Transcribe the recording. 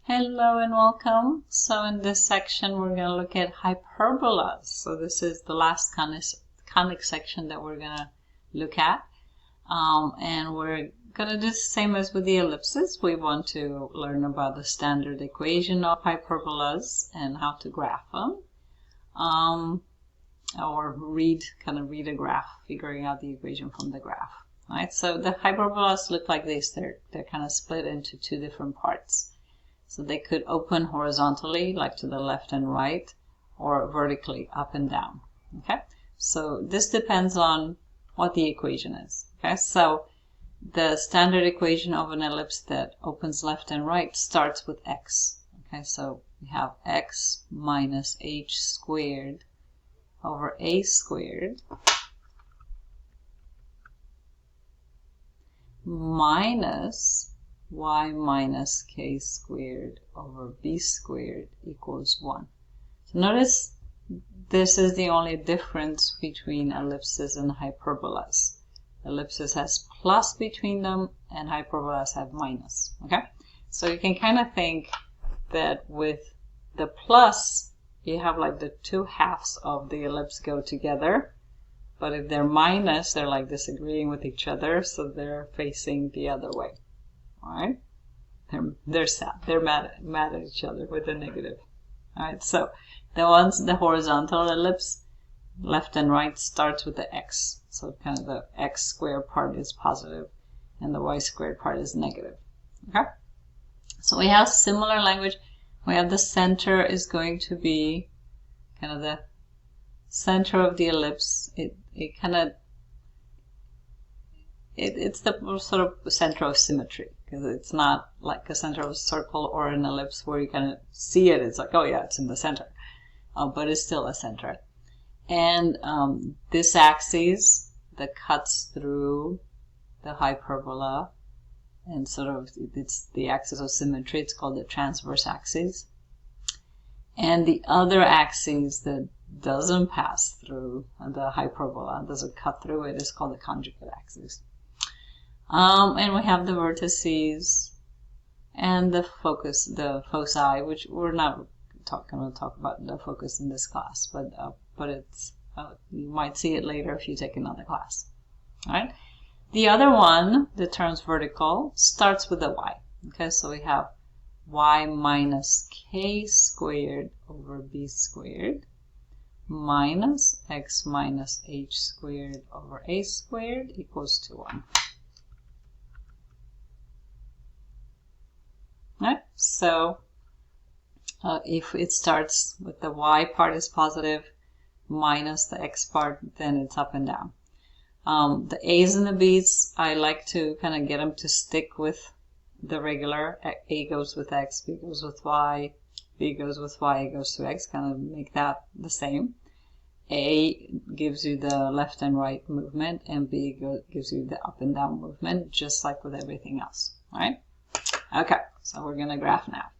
Hello and welcome. So in this section we're going to look at hyperbolas. So this is the last conic section that we're going to look at. And we're going to do the same as with the ellipses. We want to learn about the standard equation of hyperbolas and how to graph them. Or read a graph, figuring out the equation from the graph. Right? So the hyperbolas look like this. They're kind of split into two different parts. So they could open horizontally, like to the left and right, or vertically, up and down. Okay? So this depends on what the equation is. Okay? So the standard equation of an ellipse that opens left and right starts with x. Okay? So we have x minus h squared over a squared minus y minus k squared over b squared equals 1. So notice this is the only difference between ellipses and hyperbolas. Ellipses has plus between them and hyperbolas have minus. Okay? So you can kind of think that with the plus, you have like the two halves of the ellipse go together. But if they're minus, they're like disagreeing with each other, so they're facing the other way. Alright? They're sad. They're mad at each other with a negative. Alright, so the horizontal ellipse, left and right, starts with the x. So kind of the x squared part is positive and the y squared part is negative. Okay? So we have similar language. We have the center is going to be kind of the center of the ellipse. It's the sort of center of symmetry, because it's not like a center of a circle or an ellipse where you kind of see it. It's like, oh yeah, it's in the center, but it's still a center. And this axis that cuts through the hyperbola, and sort of it's the axis of symmetry. It's called the transverse axis. And the other axis that doesn't pass through the hyperbola, doesn't cut through it, is called the conjugate axis. And we have the vertices and the foci, which we're not going to talk about the focus in this class, but it's you might see it later if you take another class. All right. The other one that turns vertical starts with a y. Okay, so we have y minus k squared over b squared minus x minus h squared over a squared equals to 1. Right? So if it starts with the y part is positive minus the x part, then it's up and down. The a's and the b's, I like to kind of get them to stick with the regular. A goes with x, b goes with y, b goes with y, a goes to x, kind of make that the same. A gives you the left and right movement, and B gives you the up and down movement, just like with everything else. All right? Okay, so we're going to graph now.